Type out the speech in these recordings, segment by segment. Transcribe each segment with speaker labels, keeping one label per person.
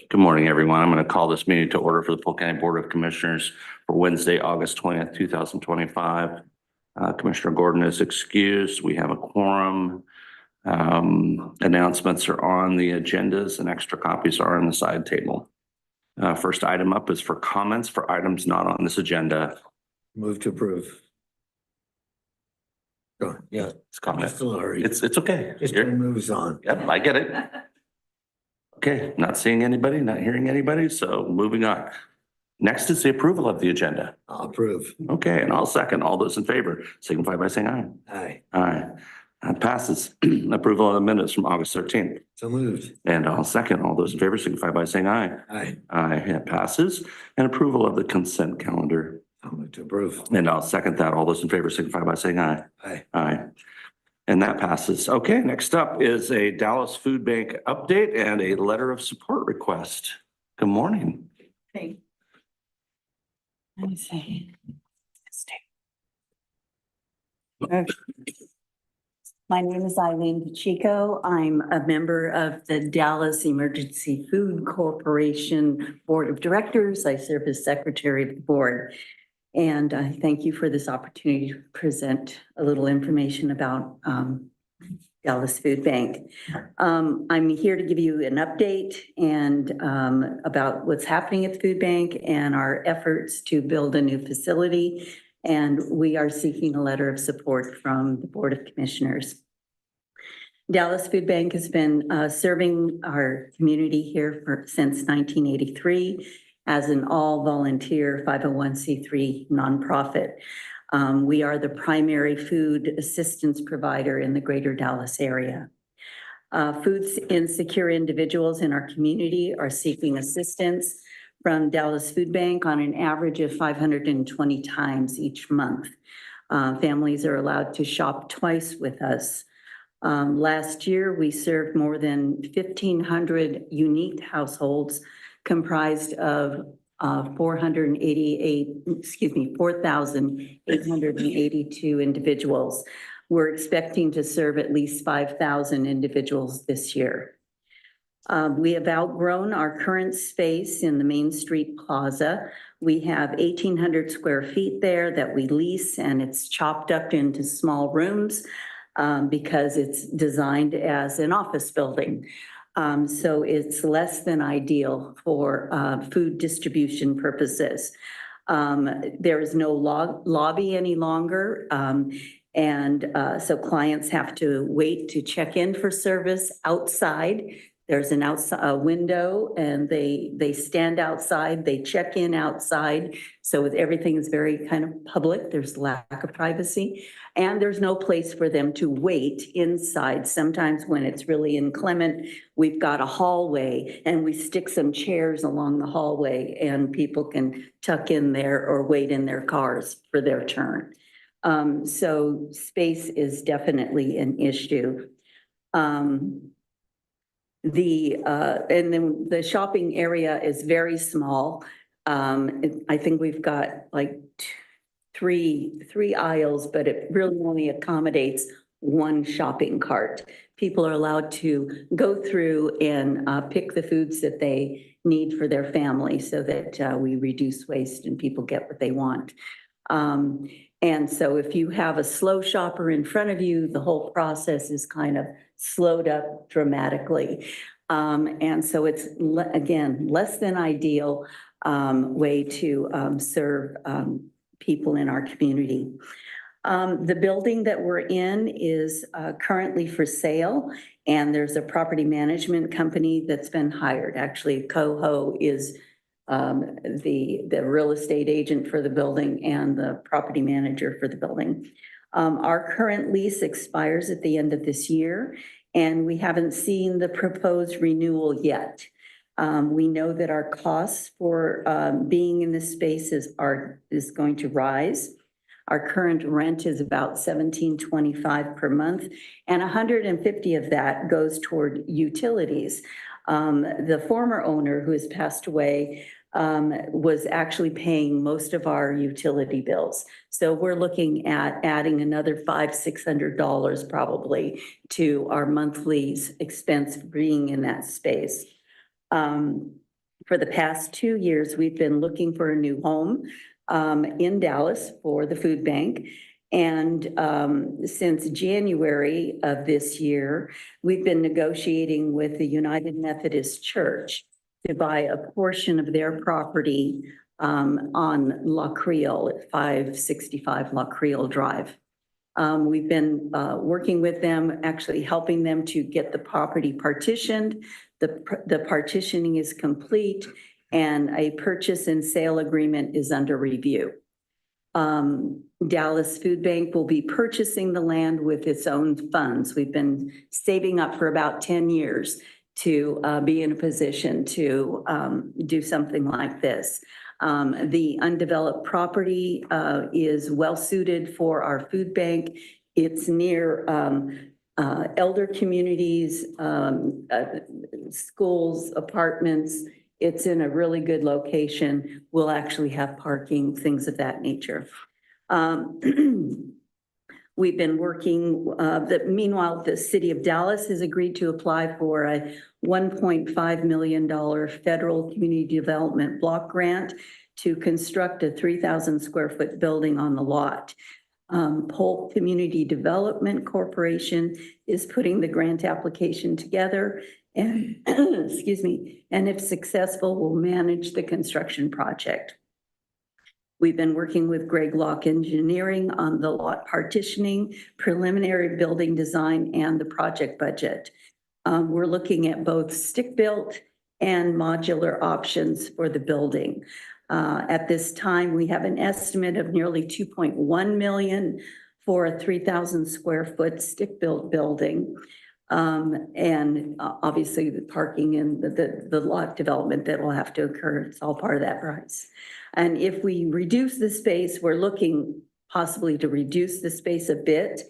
Speaker 1: Good morning, everyone. I'm going to call this meeting to order for the Polk County Board of Commissioners for Wednesday, August 20th, 2025. Commissioner Gordon is excused. We have a quorum. Announcements are on the agendas and extra copies are on the side table. First item up is for comments for items not on this agenda.
Speaker 2: Move to approve. Oh, yeah,
Speaker 1: It's comment.
Speaker 2: sorry.
Speaker 1: It's okay.
Speaker 2: Just moves on.
Speaker 1: Yep, I get it. Okay, not seeing anybody, not hearing anybody, so moving on. Next is the approval of the agenda.
Speaker 2: I'll approve.
Speaker 1: Okay, and I'll second. All those in favor signify by saying aye.
Speaker 2: Aye.
Speaker 1: Aye. That passes. Approval of the minutes from August 13th.
Speaker 2: So moved.
Speaker 1: And I'll second. All those in favor signify by saying aye.
Speaker 2: Aye.
Speaker 1: Aye, it passes. And approval of the consent calendar.
Speaker 2: I'll move to approve.
Speaker 1: And I'll second that. All those in favor signify by saying aye.
Speaker 2: Aye.
Speaker 1: Aye. And that passes. Okay, next up is a Dallas Food Bank update and a letter of support request. Good morning.
Speaker 3: Okay. Let me see. Okay. My name is Eileen Pacheco. I'm a member of the Dallas Emergency Food Corporation Board of Directors. I serve as secretary of the board. And I thank you for this opportunity to present a little information about Dallas Food Bank. I'm here to give you an update and about what's happening at the food bank and our efforts to build a new facility. And we are seeking a letter of support from the Board of Commissioners. Dallas Food Bank has been serving our community here since 1983 as an all-volunteer 501c3 nonprofit. We are the primary food assistance provider in the greater Dallas area. Food insecure individuals in our community are seeking assistance from Dallas Food Bank on an average of 520 times each month. Families are allowed to shop twice with us. Last year, we served more than 1,500 unique households comprised of 4,882 individuals. We're expecting to serve at least 5,000 individuals this year. We have outgrown our current space in the Main Street Plaza. We have 1,800 square feet there that we lease, and it's chopped up into small rooms because it's designed as an office building. So it's less than ideal for food distribution purposes. There is no lobby any longer. So clients have to wait to check in for service outside. There's an outside window and they stand outside, they check in outside. So everything is very kind of public. There's lack of privacy and there's no place for them to wait inside. Sometimes when it's really inclement, we've got a hallway and we stick some chairs along the hallway and people can tuck in there or wait in their cars for their turn. So space is definitely an issue. And then the shopping area is very small. I think we've got like three aisles, but it really only accommodates one shopping cart. People are allowed to go through and pick the foods that they need for their family so that we reduce waste and people get what they want. And so if you have a slow shopper in front of you, the whole process is kind of slowed up dramatically. And so it's, again, less than ideal way to serve people in our community. The building that we're in is currently for sale, and there's a property management company that's been hired. Actually, Coho is the real estate agent for the building and the property manager for the building. Our current lease expires at the end of this year, and we haven't seen the proposed renewal yet. We know that our costs for being in this space is going to rise. Our current rent is about $17.25 per month, and $150 of that goes toward utilities. The former owner, who has passed away, was actually paying most of our utility bills. So we're looking at adding another $500-600 probably to our monthly expense for being in that space. For the past 2 years, we've been looking for a new home in Dallas for the food bank. And since January of this year, we've been negotiating with the United Methodist Church to buy a portion of their property on La Creole at 565 La Creole Drive. We've been working with them, actually helping them to get the property partitioned. The partitioning is complete and a purchase and sale agreement is under review. Dallas Food Bank will be purchasing the land with its own funds. We've been saving up for about 10 years to be in a position to do something like this. The undeveloped property is well suited for our food bank. It's near elder communities, schools, apartments. It's in a really good location. We'll actually have parking, things of that nature. We've been working, meanwhile, the city of Dallas has agreed to apply for a $1.5 million federal community development block grant to construct a 3,000 square foot building on the lot. Polk Community Development Corporation is putting the grant application together and, excuse me, and if successful, will manage the construction project. We've been working with Greg Locke Engineering on the lot partitioning, preliminary building design, and the project budget. We're looking at both stick-built and modular options for the building. At this time, we have an estimate of nearly 2.1 million for a 3,000 square foot stick-built building. And obviously the parking and the lot development that will have to occur, it's all part of that price. And if we reduce the space, we're looking possibly to reduce the space a bit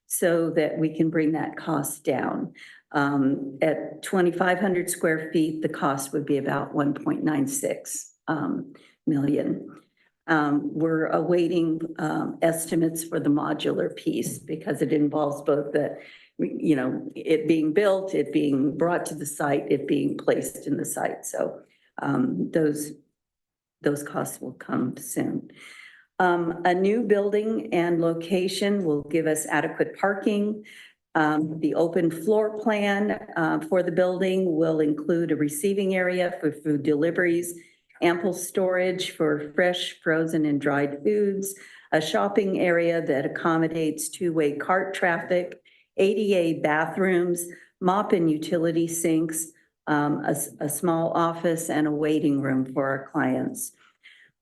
Speaker 3: so that we can bring that cost down. At 2,500 square feet, the cost would be about 1.96 million. We're awaiting estimates for the modular piece because it involves both the, you know, it being built, it being brought to the site, it being placed in the site. So those costs will come soon. A new building and location will give us adequate parking. The open floor plan for the building will include a receiving area for food deliveries, ample storage for fresh, frozen, and dried foods, a shopping area that accommodates two-way cart traffic, ADA bathrooms, mop and utility sinks, a small office, and a waiting room for our clients.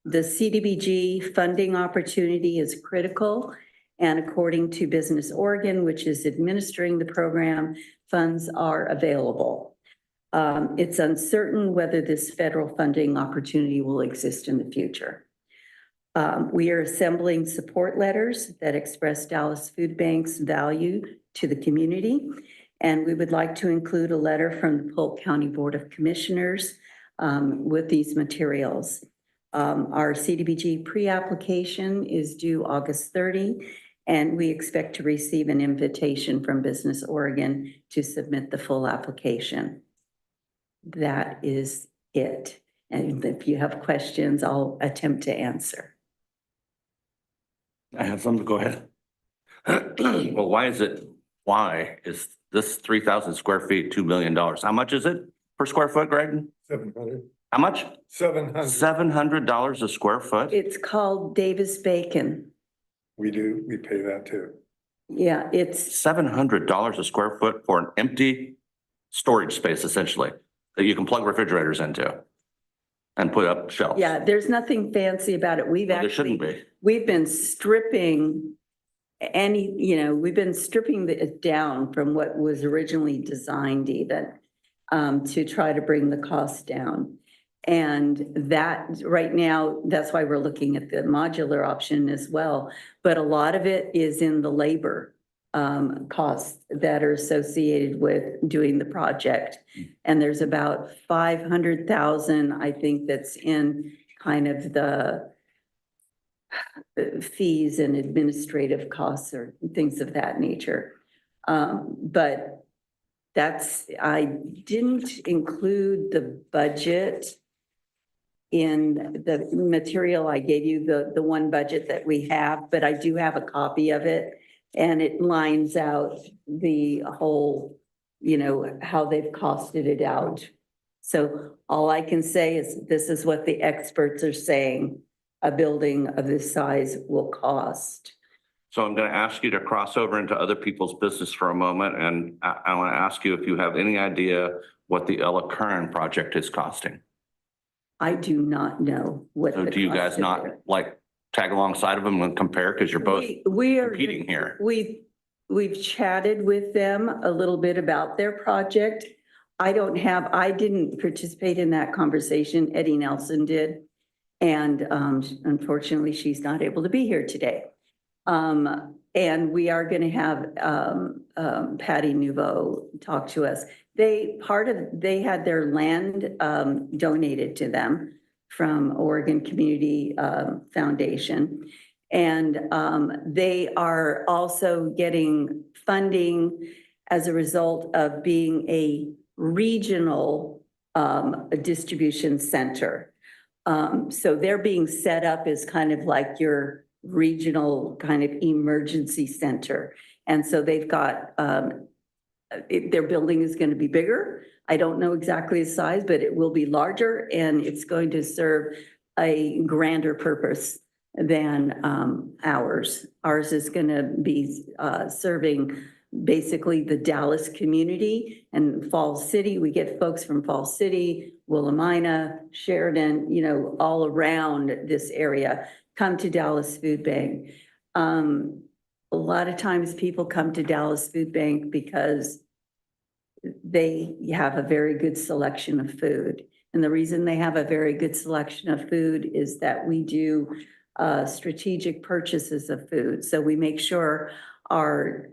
Speaker 3: The CDBG funding opportunity is critical, and according to Business Oregon, which is administering the program, funds are available. It's uncertain whether this federal funding opportunity will exist in the future. We are assembling support letters that express Dallas Food Bank's value to the community, and we would like to include a letter from the Polk County Board of Commissioners with these materials. Our CDBG pre-application is due August 30, and we expect to receive an invitation from Business Oregon to submit the full application. That is it. And if you have questions, I'll attempt to answer.
Speaker 1: I have some, go ahead. Well, why is this 3,000 square feet, $2 million? How much is it per square foot, Greg?
Speaker 2: 700.
Speaker 1: How much?
Speaker 2: 700.
Speaker 1: $700 a square foot?
Speaker 3: It's called Davis-Bacon.
Speaker 2: We pay that too.
Speaker 3: Yeah, it's,
Speaker 1: $700 a square foot for an empty storage space, essentially, that you can plug refrigerators into and put up shelves.
Speaker 3: yeah, there's nothing fancy about it.
Speaker 1: Well, there shouldn't be.
Speaker 3: We've been stripping we've been stripping it down from what was originally designed even to try to bring the cost down. And that right now, that's why we're looking at the modular option as well. But a lot of it is in the labor costs that are associated with doing the project. And there's about 500,000, I think, that's in kind of the fees and administrative costs or things of that nature. But I didn't include the budget in the material I gave you, the one budget that we have, but I do have a copy of it. And it lines out the whole, how they've costed it out. So all I can say is this is what the experts are saying a building of this size will cost.
Speaker 1: So I'm going to ask you to cross over into other people's business for a moment. And I want to ask you if you have any idea what the Ella Curran project is costing.
Speaker 3: I do not know what.
Speaker 1: So
Speaker 3: the
Speaker 1: do you
Speaker 3: cost
Speaker 1: guys
Speaker 3: of
Speaker 1: not
Speaker 3: it.
Speaker 1: like tag alongside of them and compare? Because you're both
Speaker 3: We are
Speaker 1: competing here.
Speaker 3: We've chatted with them a little bit about their project. I didn't participate in that conversation. Eddie Nelson did. And unfortunately, she's not able to be here today. And we are going to have Patty Nouveau talk to us. They had their land donated to them from Oregon Community Foundation. And they are also getting funding as a result of being a regional distribution center. So they're being set up as kind of like your regional kind of emergency center. And so they've got, their building is going to be bigger. I don't know exactly the size, but it will be larger and it's going to serve a grander purpose than ours. Ours is going to be serving basically the Dallas community and Falls City. We get folks from Falls City, Willamina, Sheridan, all around this area come to Dallas Food Bank. A lot of times people come to Dallas Food Bank because they have a very good selection of food. And the reason they have a very good selection of food is that we do strategic purchases of food. So we make sure our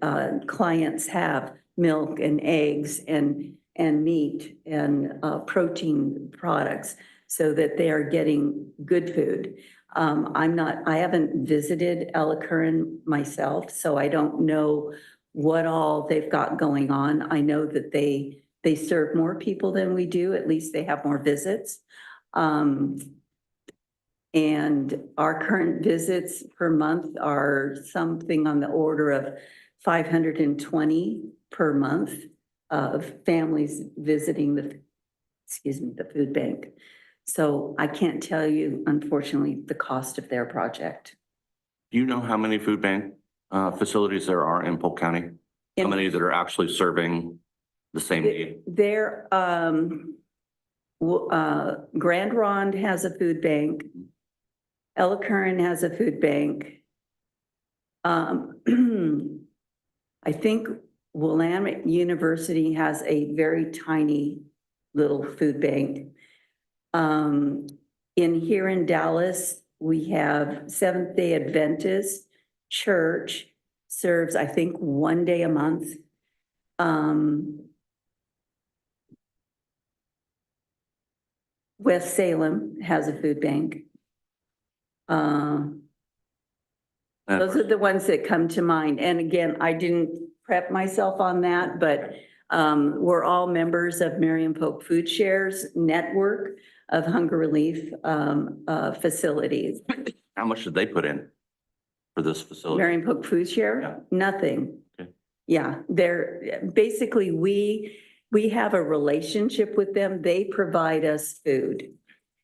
Speaker 3: clients have milk and eggs and meat and protein products so that they are getting good food. I haven't visited Ella Curran myself, so I don't know what all they've got going on. I know that they serve more people than we do. At least they have more visits. And our current visits per month are something on the order of 520 per month of families visiting the food bank. So I can't tell you, unfortunately, the cost of their project.
Speaker 1: Do you know how many food bank facilities there are in Polk County? How many that are actually serving the same need?
Speaker 3: There, Grand Ronde has a food bank. Ella Curran has a food bank. I think Willamette University has a very tiny little food bank. Here in Dallas, we have Seventh-day Adventist Church serves, I think, one day a month. West Salem has a food bank. Those are the ones that come to mind. And again, I didn't prep myself on that, but we're all members of Marion Polk Food Shares network of hunger relief facilities.
Speaker 1: How much did they put in for this facility?
Speaker 3: Marion Polk Food Share?
Speaker 1: Yeah.
Speaker 3: Nothing.
Speaker 1: Okay.
Speaker 3: Yeah, they're basically, we have a relationship with them. They provide us food.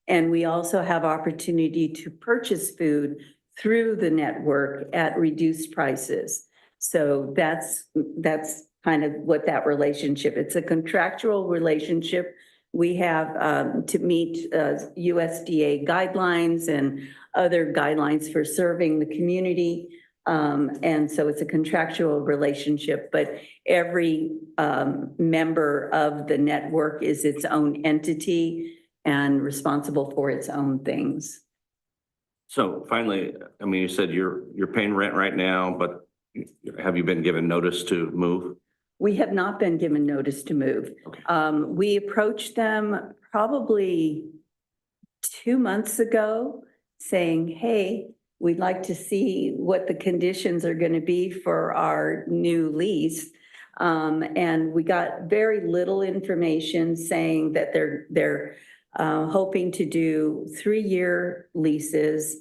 Speaker 3: And we also have opportunity to purchase food through the network at reduced prices. So that's kind of what that relationship, it's a contractual relationship. We have to meet USDA guidelines and other guidelines for serving the community. And so it's a contractual relationship, but every member of the network is its own entity and responsible for its own things.
Speaker 1: So finally, I mean, you said you're paying rent right now, but have you been given notice to move?
Speaker 3: We have not been given notice to move.
Speaker 1: Okay.
Speaker 3: We approached them probably 2 months ago saying, hey, we'd like to see what the conditions are going to be for our new lease. And we got very little information saying that they're hoping to do 3-year leases.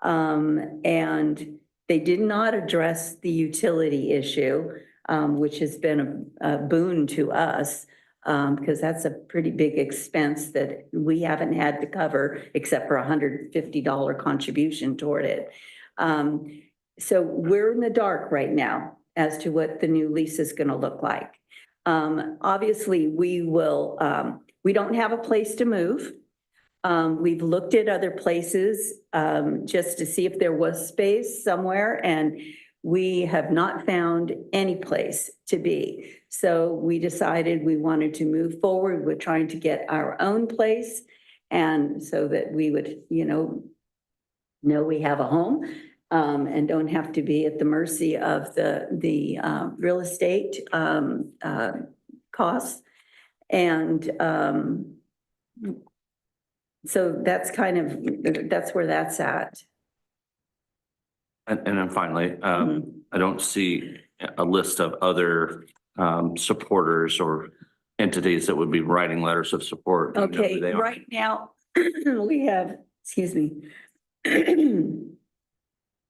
Speaker 3: And they did not address the utility issue, which has been a boon to us, because that's a pretty big expense that we haven't had to cover except for $150 contribution toward it. So we're in the dark right now as to what the new lease is going to look like. Obviously, we don't have a place to move. We've looked at other places just to see if there was space somewhere, and we have not found any place to be. So we decided we wanted to move forward with trying to get our own place, and so that we would, know we have a home, and don't have to be at the mercy of the real estate costs. And so that's where that's at.
Speaker 1: And then finally,
Speaker 3: Mhm.
Speaker 1: I don't see a list of other supporters or entities that would be writing letters of support. Do you know who
Speaker 3: Okay,
Speaker 1: they are?
Speaker 3: right now, we have, excuse me.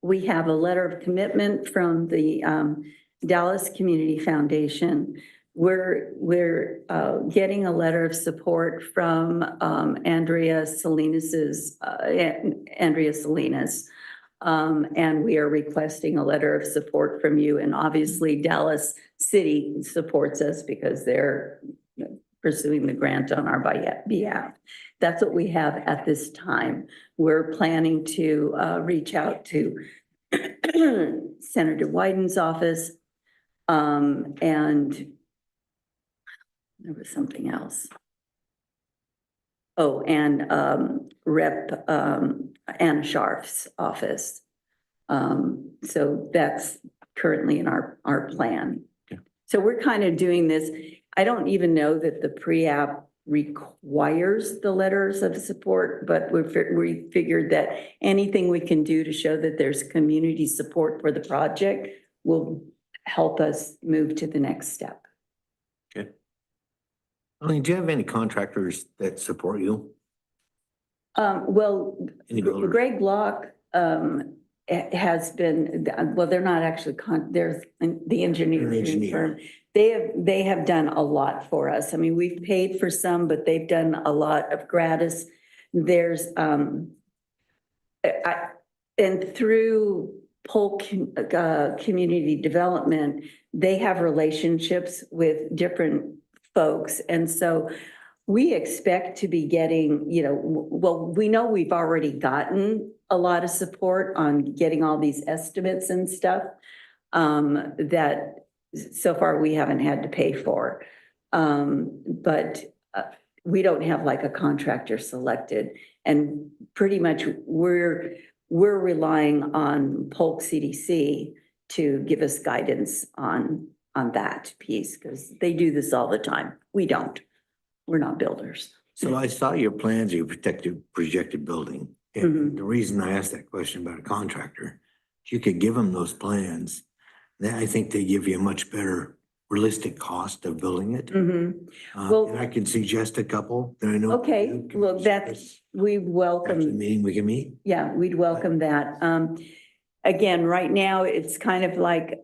Speaker 3: We have a letter of commitment from the Dallas Community Foundation. We're getting a letter of support from Andrea Salinas. And we are requesting a letter of support from you. And obviously Dallas City supports us because they're pursuing the grant on our behalf. That's what we have at this time. We're planning to reach out to Senator Wyden's office. And there was something else. Oh, and Rep Anna Scharf's office. So that's currently in our plan.
Speaker 1: Yeah.
Speaker 3: So we're kind of doing this. I don't even know that the pre-app requires the letters of support, but we figured that anything we can do to show that there's community support for the project will help us move to the next step.
Speaker 1: Okay.
Speaker 4: I mean, do you have any contractors that support you?
Speaker 3: Well,
Speaker 4: Any builders?
Speaker 3: Greg Block has been, well, they're not actually, they're the engineering
Speaker 4: engineer.
Speaker 3: firm. They have done a lot for us. I mean, we've paid for some, but they've done a lot of gratis. There's, and through Polk Community Development, they have relationships with different folks. And so we expect to be getting, well, we know we've already gotten a lot of support on getting all these estimates and stuff that so far we haven't had to pay for. But we don't have like a contractor selected, and pretty much we're relying on Polk CDC to give us guidance on that piece, because they do this all the time. We don't. We're not builders.
Speaker 4: So I saw your plans, your projected building. And the reason I asked that question about a contractor, if you could give them those plans, then I think they give you a much better realistic cost of building it.
Speaker 3: Well-
Speaker 4: And I can suggest a couple that I know.
Speaker 3: Okay,
Speaker 4: you can
Speaker 3: well,
Speaker 4: suggest
Speaker 3: we
Speaker 4: after the
Speaker 3: welcome,
Speaker 4: meeting we can meet.
Speaker 3: yeah, we'd welcome that. Again, right now, it's kind of like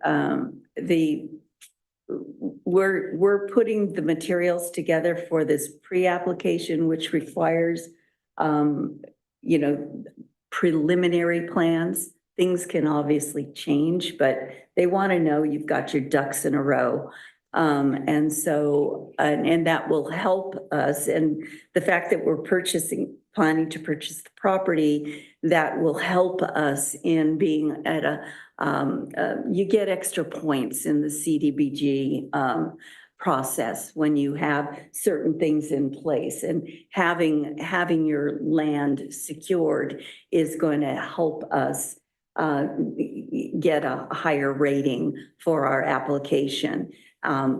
Speaker 3: we're putting the materials together for this pre-application, which requires, preliminary plans. Things can obviously change, but they want to know you've got your ducks in a row. And so, and that will help us. And the fact that we're planning to purchase the property, that will help us in being at you get extra points in the CDBG process when you have certain things in place, and having your land secured is going to help us get a higher rating for our application.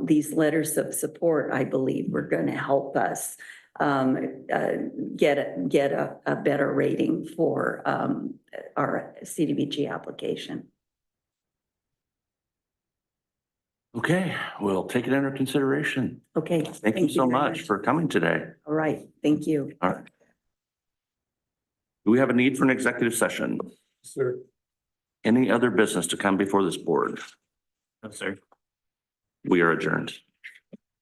Speaker 3: These letters of support, I believe, were going to help us get a better rating for our CDBG application.
Speaker 1: Okay, we'll take it under consideration.
Speaker 3: Okay.
Speaker 1: Thank you so
Speaker 3: very
Speaker 1: much for coming today.
Speaker 3: All right, thank you.
Speaker 1: All right. Do we have a need for an executive session?
Speaker 2: Sir.
Speaker 1: Any other business to come before this board?
Speaker 5: No, sir.
Speaker 1: We are adjourned.